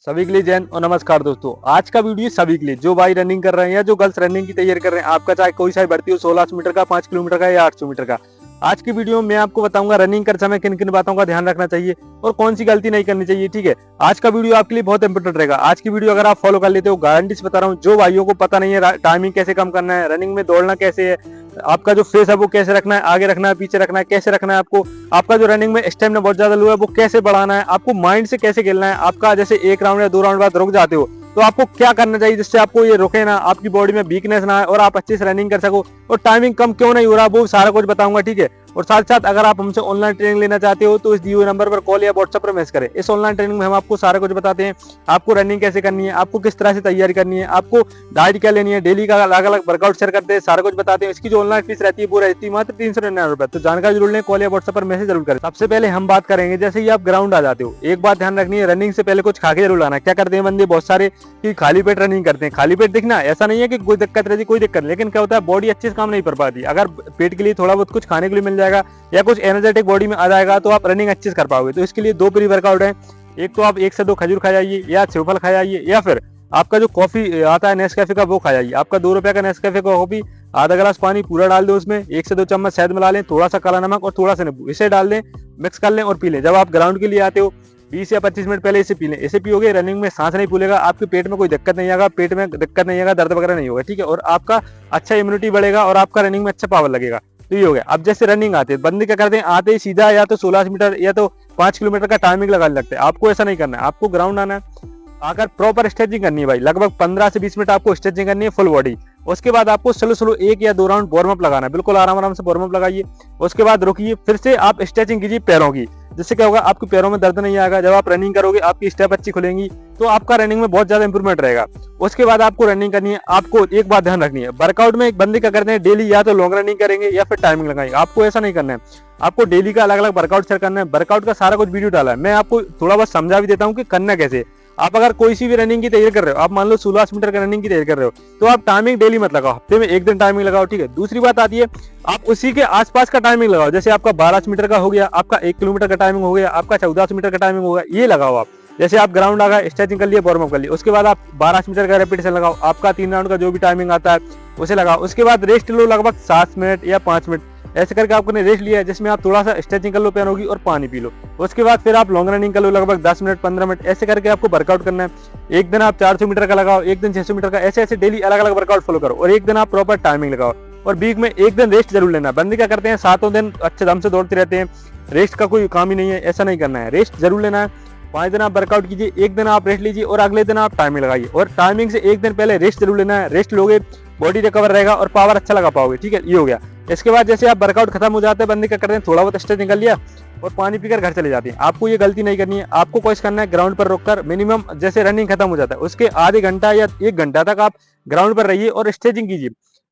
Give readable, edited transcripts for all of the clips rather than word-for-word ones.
सभी के लिए जैन और नमस्कार दोस्तों। आज का वीडियो सभी के लिए जो भाई रनिंग कर रहे हैं या जो गर्ल्स रनिंग की तैयारी कर रहे हैं। आपका चाहे कोई सा भर्ती हो 1600 मीटर का, 5 किलोमीटर का या 800 मीटर का। आज की वीडियो में मैं आपको बताऊंगा रनिंग करते समय किन किन बातों का ध्यान रखना चाहिए और कौन सी गलती नहीं करनी चाहिए। ठीक है, आज का वीडियो आपके लिए बहुत इंपॉर्टेंट रहेगा। आज की वीडियो अगर आप फॉलो कर लेते हो, गारंटी से बता रहा हूँ, जो भाइयों को पता नहीं है टाइमिंग कैसे कम करना है, रनिंग में दौड़ना कैसे है, आपका जो फेस है वो कैसे रखना है, आगे रखना है, पीछे रखना है, कैसे रखना है आपको, आपका जो रनिंग में स्टेमिना बहुत ज्यादा लो है वो कैसे बढ़ाना है, आपको माइंड से कैसे खेलना है। आपका जैसे एक राउंड या 2 राउंड बाद रुक जाते हो तो आपको क्या करना चाहिए जिससे आपको ये रुके ना, आपकी बॉडी में वीकनेस ना आए और आप अच्छे से रनिंग कर सको। और टाइमिंग कम क्यों नहीं हो रहा वो सारा कुछ बताऊंगा। ठीक है, और साथ साथ अगर आप हमसे ऑनलाइन ट्रेनिंग लेना चाहते हो तो इस दिए हुए नंबर पर कॉल या व्हाट्सएप पर मैसेज करें। इस ऑनलाइन ट्रेनिंग में हम आपको सारा कुछ बताते हैं, आपको रनिंग कैसे करनी है, आपको किस तरह से तैयारी करनी है, आपको डाइट क्या लेनी है, डेली का अलग अलग वर्कआउट शेयर करते हैं, सारा कुछ बताते हैं। इसकी जो ऑनलाइन फीस रहती है वो रहती है मात्र 399 रुपए। तो जानकारी जरूर लें, कॉल या व्हाट्सएप पर मैसेज जरूर करें। सबसे पहले हम बात करेंगे जैसे ही आप ग्राउंड आ जाते हो, एक बात ध्यान रखनी है, रनिंग से पहले कुछ खा के जरूर लाना। क्या करते हैं बंदे बहुत सारे कि खाली पेट रनिंग करते हैं। खाली पेट दिखना ऐसा नहीं है कि कोई दिक्कत रहती, कोई दिक्कत, लेकिन क्या होता है बॉडी अच्छे से काम नहीं कर पाती। अगर पेट के लिए थोड़ा बहुत कुछ खाने के लिए मिल जाएगा या कुछ एनर्जेटिक बॉडी में आ जाएगा तो आप रनिंग अच्छे से कर पाओगे। तो इसके लिए 2 प्री वर्कआउट है। एक तो आप 1 से 2 खजूर खा जाइए या सेवफल खा जाइए, या फिर आपका जो कॉफी आता है नेस्कैफे का वो खा जाइए। आपका 2 रुपए का नेस्कैफे का कॉफी, आधा गिलास पानी पूरा डाल दो, उसमें 1 से 2 चम्मच शहद मिला लें, थोड़ा सा काला नमक और थोड़ा सा नींबू, इसे डाल दें, मिक्स कर लें और पी लें। जब आप ग्राउंड के लिए आते हो 20 या 25 मिनट पहले इसे पी लें। इसे पियोगे रनिंग में सांस नहीं फूलेगा, आपके पेट में कोई दिक्कत नहीं आएगा, पेट में दिक्कत नहीं आएगा, दर्द वगैरह नहीं होगा। ठीक है, और आपका अच्छा इम्यूनिटी बढ़ेगा और आपका रनिंग में अच्छा पावर लगेगा। तो ये हो गया। अब जैसे रनिंग आते हैं बंदे क्या करते हैं, आते ही सीधा या तो 16 मीटर या तो 5 किलोमीटर का टाइमिंग लगाने लगते हैं। आपको ऐसा नहीं करना है, आपको ग्राउंड आना है, आकर प्रॉपर स्ट्रेचिंग करनी है भाई। लगभग 15 से 20 मिनट आपको स्ट्रेचिंग करनी है फुल बॉडी। उसके बाद आपको स्लो स्लो 1 या 2 राउंड वार्म अप लगाना है, बिल्कुल आराम आराम से वार्म अप लगाइए। उसके बाद रुकिए, फिर से आप स्ट्रेचिंग कीजिए पैरों की, जिससे क्या होगा आपके पैरों में दर्द नहीं आएगा। जब आप रनिंग करोगे आपकी स्टेप अच्छी खुलेंगी तो आपका रनिंग में बहुत ज्यादा इंप्रूवमेंट रहेगा। उसके बाद आपको रनिंग करनी है। आपको एक बात ध्यान रखनी है, वर्कआउट में एक बंदे क्या करते हैं डेली या तो लॉन्ग रनिंग करेंगे या फिर टाइमिंग लगाएंगे। आपको ऐसा नहीं करना है, आपको डेली का अलग अलग वर्कआउट शेयर करना है। वर्कआउट का सारा कुछ वीडियो डाला है, मैं आपको थोड़ा बहुत समझा भी देता हूँ कि करना कैसे। आप अगर कोई सी भी रनिंग की तैयारी कर रहे हो, आप मान लो 16 मीटर का रनिंग की तैयारी कर रहे हो, तो आप टाइमिंग डेली मत लगाओ, हफ्ते में 1 दिन टाइमिंग लगाओ। ठीक है, दूसरी बात आती है आप उसी के आसपास का टाइमिंग लगाओ। जैसे आपका 12 मीटर का हो गया, आपका 1 किलोमीटर का टाइमिंग हो गया, आपका 14 मीटर का टाइमिंग होगा, ये लगाओ आप। जैसे आप ग्राउंड आ गए, स्ट्रेचिंग कर लिए, वार्म अप कर लिए, उसके बाद आप 12 मीटर का रेपिटेशन लगाओ, आपका 3 राउंड का जो भी टाइमिंग आता है उसे लगाओ। उसके बाद रेस्ट लो लगभग 7 मिनट या 5 मिनट, ऐसे करके आपने रेस्ट लिया है, जिसमें आप थोड़ा सा स्ट्रेचिंग कर लो पैरों की और पानी पी लो। उसके बाद फिर आप लॉन्ग रनिंग कर लो लगभग 10 मिनट 15 मिनट, ऐसे करके आपको वर्कआउट करना है। एक दिन आप 400 मीटर का लगाओ, एक दिन 600 मीटर का, ऐसे ऐसे डेली अलग अलग वर्कआउट फॉलो करो। और एक दिन आप प्रॉपर टाइमिंग लगाओ और वीक में 1 दिन रेस्ट जरूर लेना। बंदे क्या करते हैं 7 दिन अच्छे दम से दौड़ते रहते हैं, रेस्ट का कोई काम ही नहीं है। ऐसा नहीं करना है, रेस्ट जरूर लेना है। 5 दिन आप वर्कआउट कीजिए, 1 दिन आप रेस्ट लीजिए और अगले दिन आप टाइमिंग लगाइए। और टाइमिंग से 1 दिन पहले रेस्ट जरूर लेना है। रेस्ट लोगे बॉडी रिकवर रहेगा और पावर अच्छा लगा पाओगे। ठीक है, ये हो गया। इसके बाद जैसे आप वर्कआउट खत्म हो जाता है, बंदे क्या करते हैं थोड़ा बहुत स्ट्रेचिंग कर लिया और पानी पीकर घर चले जाते हैं। आपको ये गलती नहीं करनी है। आपको कोशिश करना है ग्राउंड पर रुककर मिनिमम जैसे रनिंग खत्म हो जाता है उसके आधे घंटा या 1 घंटा तक आप ग्राउंड पर रहिए और स्ट्रेचिंग कीजिए।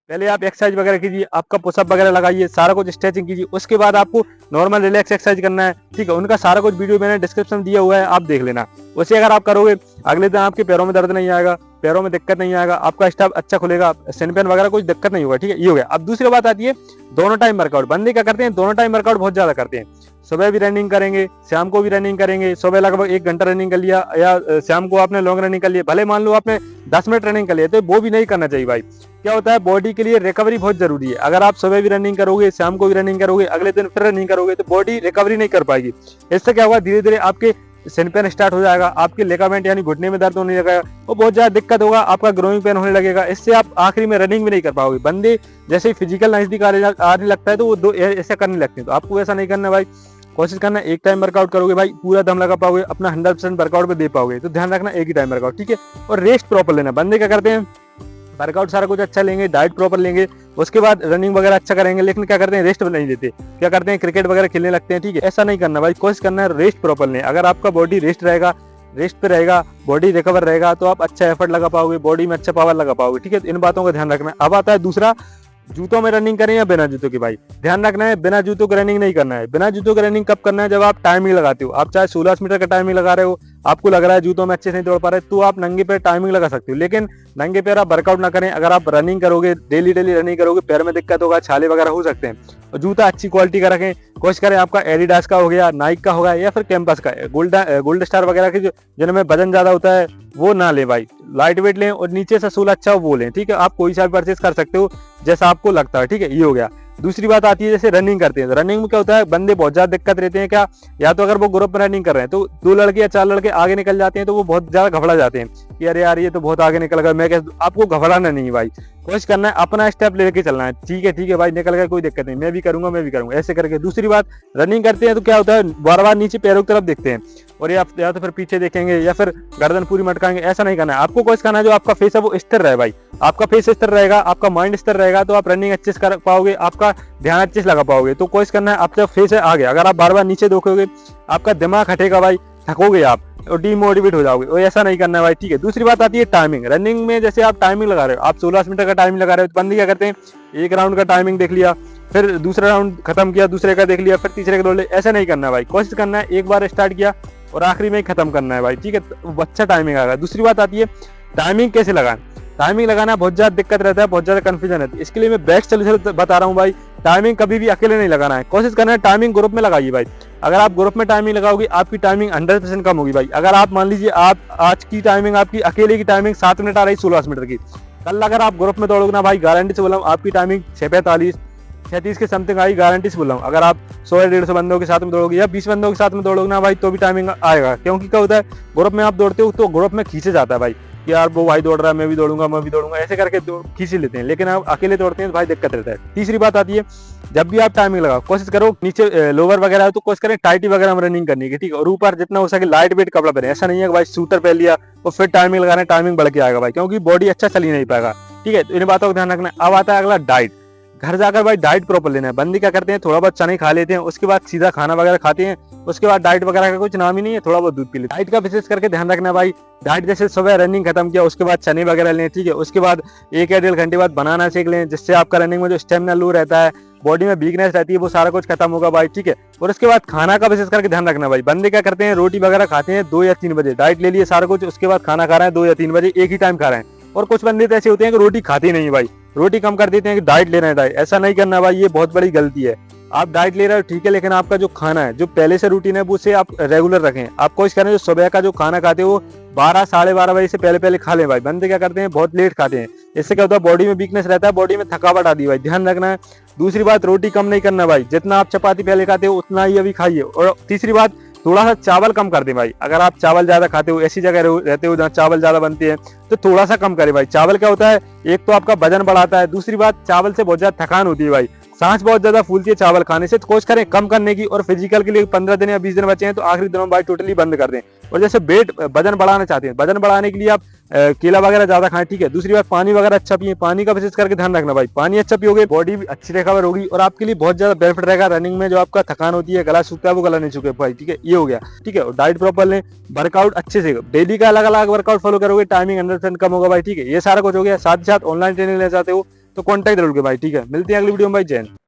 पहले आप एक्सरसाइज वगैरह कीजिए, आपका पुशअप वगैरह लगाइए, सारा कुछ स्ट्रेचिंग कीजिए। उसके बाद आपको नॉर्मल रिलैक्स एक्सरसाइज करना है। ठीक है, उनका सारा कुछ वीडियो मैंने डिस्क्रिप्शन में दिया हुआ है, आप देख लेना। उसे अगर आप करोगे अगले दिन आपके पैरों में दर्द नहीं आएगा, पैरों में दिक्कत नहीं आएगा, आपका स्टेप अच्छा खुलेगा, सिन पेन वगैरह कुछ दिक्कत नहीं होगा। ठीक है, ये हो गया। अब दूसरी बात आती है दोनों टाइम वर्कआउट। बंदे क्या करते हैं दोनों टाइम वर्कआउट बहुत ज्यादा करते हैं। सुबह भी रनिंग करेंगे, शाम को भी रनिंग करेंगे। सुबह लगभग 1 घंटा रनिंग कर लिया या शाम को आपने लॉन्ग रनिंग कर लिया, भले मान लो आपने 10 मिनट रनिंग कर लिया, तो वो भी नहीं करना चाहिए भाई। क्या होता है बॉडी के लिए रिकवरी बहुत जरूरी है। अगर आप सुबह भी रनिंग करोगे, शाम को भी रनिंग करोगे, अगले दिन फिर रनिंग करोगे, तो बॉडी रिकवरी नहीं कर पाएगी। इससे क्या होगा धीरे धीरे आपके सिन पेन स्टार्ट हो जाएगा, आपके लिगामेंट यानी घुटने में दर्द होने लगेगा और बहुत ज्यादा दिक्कत होगा, आपका ग्रोइंग पेन होने लगेगा। इससे आप आखिरी में रनिंग भी नहीं कर पाओगे। बंदे जैसे फिजिकल नजदीक आने लगता है तो वो ऐसा करने लगते हैं। तो आपको ऐसा नहीं करना भाई, कोशिश करना एक टाइम वर्कआउट करोगे भाई, पूरा दम लगा पाओगे, अपना 100% वर्कआउट पे दे पाओगे। तो ध्यान रखना एक ही टाइम वर्कआउट। ठीक है, और रेस्ट प्रॉपर लेना। बंदे क्या करते हैं वर्कआउट सारा कुछ अच्छा लेंगे, डाइट प्रॉपर लेंगे, उसके बाद रनिंग वगैरह अच्छा करेंगे, लेकिन क्या करते हैं रेस्ट नहीं देते। क्या करते हैं क्रिकेट वगैरह खेलने लगते हैं। ठीक है, ऐसा नहीं करना भाई, कोशिश करना है रेस्ट प्रॉपर लें। अगर आपका बॉडी रेस्ट रहेगा, रेस्ट पे रहेगा, बॉडी रिकवर रहेगा, तो आप अच्छा एफर्ट लगा पाओगे, बॉडी में अच्छा पावर लगा पाओगे। ठीक है, इन बातों का ध्यान रखना है। अब आता है दूसरा, जूतों में रनिंग करें या बिना जूतों के। भाई ध्यान रखना है बिना जूतों की रनिंग नहीं करना है। बिना जूतों की रनिंग कब करना है, जब आप टाइमिंग लगाते हो। आप चाहे 16 मीटर का टाइमिंग लगा रहे हो, आपको लग रहा है जूतों में अच्छे से नहीं दौड़ पा रहे, तो आप नंगे पैर टाइमिंग लगा सकते हो। लेकिन नंगे पैर आप वर्कआउट ना करें। अगर आप रनिंग करोगे, डेली रनिंग करोगे, पैर में दिक्कत होगा, छाले वगैरह हो सकते हैं। और जूता अच्छी क्वालिटी का रखें, कोशिश करें आपका एडिडास का हो गया, नाइक का होगा, या फिर कैंपस का, गोल्ड स्टार वगैरह के जिनमें वजन ज्यादा होता है वो ना लें भाई, लाइट वेट लें और नीचे से सोल अच्छा हो वो लें। ठीक है, आप कोई सा भी परचेज कर सकते हो जैसा आपको लगता है। ठीक है, ये हो गया। दूसरी बात आती है जैसे रनिंग करते हैं, तो रनिंग में क्या होता है, बंदे बहुत ज्यादा दिक्कत रहते हैं क्या, या तो अगर वो ग्रुप में रनिंग कर रहे हैं तो 2 लड़के या 4 लड़के आगे निकल जाते हैं, तो वो बहुत ज्यादा घबरा जाते हैं कि अरे यार ये तो बहुत आगे निकल गया, मैं कैसे। आपको घबराना नहीं भाई, कोशिश करना है अपना स्टेप लेके चलना है। ठीक है भाई, निकल गया कोई दिक्कत नहीं, मैं भी करूंगा ऐसे करके। दूसरी बात, रनिंग करते हैं तो क्या होता है, बार बार नीचे पैरों की तरफ देखते हैं और या तो फिर पीछे देखेंगे या फिर गर्दन पूरी मटकाएंगे, ऐसा नहीं करना है। आपको कोशिश करना है जो आपका फेस है वो स्थिर रहे भाई, आपका फेस स्थिर रहेगा, आपका माइंड स्थिर रहेगा, तो आप रनिंग अच्छे से कर पाओगे, आपका ध्यान अच्छे से लगा पाओगे। तो कोशिश करना है आपका फेस है आगे, अगर आप बार बार नीचे देखोगे आपका दिमाग हटेगा भाई, थकोगे आप और डीमोटिवेट हो जाओगे, और ऐसा नहीं करना है भाई। ठीक है, दूसरी बात आती है टाइमिंग। रनिंग में जैसे आप टाइमिंग लगा रहे हो, आप 16 मीटर का टाइमिंग लगा रहे हो, तो बंदे क्या करते हैं, एक राउंड का टाइमिंग देख लिया, फिर दूसरा राउंड खत्म किया, दूसरे का देख लिया, फिर तीसरे का दौड़ लिया, ऐसा नहीं करना भाई। कोशिश करना है एक बार स्टार्ट किया और आखिरी में ही खत्म करना है भाई। ठीक है, तो अच्छा टाइमिंग आएगा। दूसरी बात आती है टाइमिंग कैसे लगाएं। टाइमिंग लगाना बहुत ज्यादा दिक्कत रहता है, बहुत ज्यादा कंफ्यूजन है, इसके लिए मैं बेस्ट सोल्यूशन बता रहा हूँ भाई। टाइमिंग कभी भी अकेले नहीं लगाना है, कोशिश करना है टाइमिंग ग्रुप में लगाइए भाई। अगर आप ग्रुप में टाइमिंग लगाओगे आपकी टाइमिंग 100% कम होगी भाई। अगर आप मान लीजिए आप आज की टाइमिंग, आपकी अकेले की टाइमिंग 7 मिनट आ रही 16 मीटर की, कल अगर आप ग्रुप में दौड़ोगे ना भाई, गारंटी से बोला हूँ आपकी टाइमिंग 6:45 36 के समथिंग आई, गारंटी से बोल रहा हूँ। अगर आप 100-150 बंदों के साथ में दौड़ोगे या 20 बंदों के साथ में दौड़ोगे ना भाई, तो भी टाइमिंग आएगा। क्योंकि क्या होता है, ग्रुप में आप दौड़ते हो तो ग्रुप में खींचे जाता है भाई कि यार वो भाई दौड़ रहा है, मैं भी दौड़ूंगा, ऐसे करके खींच लेते हैं। लेकिन आप अकेले दौड़ते हैं तो भाई दिक्कत रहता है। तीसरी बात आती है, जब भी आप टाइमिंग लगाओ कोशिश करो नीचे लोअर वगैरह है तो कोशिश करें टाइटी वगैरह में रनिंग करने की। ठीक है, और ऊपर जितना हो सके लाइट वेट कपड़ा पहने। ऐसा नहीं है कि भाई सूटर पहन लिया और फिर टाइमिंग लगाना, टाइमिंग बढ़ के आएगा भाई, क्योंकि बॉडी अच्छा चल ही नहीं पाएगा। ठीक है, तो इन बातों का ध्यान रखना। अब आता है अगला डाइट। घर जाकर भाई डाइट प्रॉपर लेना है। बंदी क्या करते हैं, थोड़ा बहुत चने खा लेते हैं, उसके बाद सीधा खाना वगैरह खाते हैं, उसके बाद डाइट वगैरह का कुछ नाम ही नहीं है, थोड़ा बहुत दूध पी लेते हैं। डाइट का विशेष करके ध्यान रखना भाई। डाइट जैसे सुबह रनिंग खत्म किया उसके बाद चने वगैरह लें। ठीक है, उसके बाद 1 या 1.5 घंटे बाद बनाना सेक लें, जिससे आपका रनिंग में जो स्टेमिना लो रहता है, बॉडी में वीकनेस रहती है, वो सारा कुछ खत्म होगा भाई। ठीक है, और उसके बाद खाना का विशेष करके ध्यान रखना भाई। बंदे क्या करते हैं, रोटी वगैरह खाते हैं 2 या 3 बजे, डाइट ले लिए सारा कुछ, उसके बाद खाना खा रहे हैं 2 या 3 बजे, एक ही टाइम खा रहे हैं। और कुछ बंदे तो ऐसे होते हैं कि रोटी खाते नहीं भाई, रोटी कम कर देते हैं कि डाइट ले रहे हैं डाइट। ऐसा नहीं करना भाई, ये बहुत बड़ी गलती है। आप डाइट ले रहे हो ठीक है, लेकिन आपका जो खाना है, जो पहले से रूटीन है, वो उसे आप रेगुलर रखें। आप कोशिश करें जो सुबह का जो खाना खाते हो वो 12 साढ़े 12 बजे से पहले खा लें भाई। बंदे क्या करते हैं, बहुत लेट खाते हैं, इससे क्या होता है, बॉडी में वीकनेस रहता है, बॉडी में थकावट आती है भाई, ध्यान रखना है। दूसरी बात, रोटी कम नहीं करना भाई, जितना आप चपाती पहले खाते हो उतना ही अभी खाइए। और तीसरी बात, थोड़ा सा चावल कम कर दें भाई। अगर आप चावल ज्यादा खाते हो, ऐसी जगह रहते हो जहाँ चावल ज्यादा बनते हैं, तो थोड़ा सा कम करें भाई। चावल क्या होता है, एक तो आपका वजन बढ़ाता है, दूसरी बात चावल से बहुत ज्यादा थकान होती है भाई, सांस बहुत ज्यादा फूलती है चावल खाने से। तो कोशिश करें कम करने की। और फिजिकल के लिए 15 दिन या 20 दिन बचे हैं तो आखिरी दिनों में भाई टोटली बंद कर दें। और जैसे वजन बढ़ाना चाहते हैं, वजन बढ़ाने के लिए आप केला वगैरह ज्यादा खाएं। ठीक है, दूसरी बात, पानी वगैरह अच्छा पिए, पानी का विशेष करके ध्यान रखना भाई। पानी अच्छा पियोगे, बॉडी भी अच्छी रिकवर होगी और आपके लिए बहुत ज्यादा बेनिफिट रहेगा। रनिंग में जो आपका थकान होती है, गला सूखता है, वो गला नहीं सूखे भाई। ठीक है, ये हो गया। ठीक है, और डाइट प्रॉपर लें, वर्कआउट अच्छे से, डेली का अलग अलग वर्कआउट फॉलो करोगे, टाइमिंग 100% कम होगा भाई। ठीक है, ये सारा कुछ हो गया। साथ ही साथ ऑनलाइन ट्रेनिंग लेना चाहते हो तो कॉन्टैक्ट करोगे भाई। ठीक है, मिलते हैं अगली वीडियो में भाई। जय हिंद।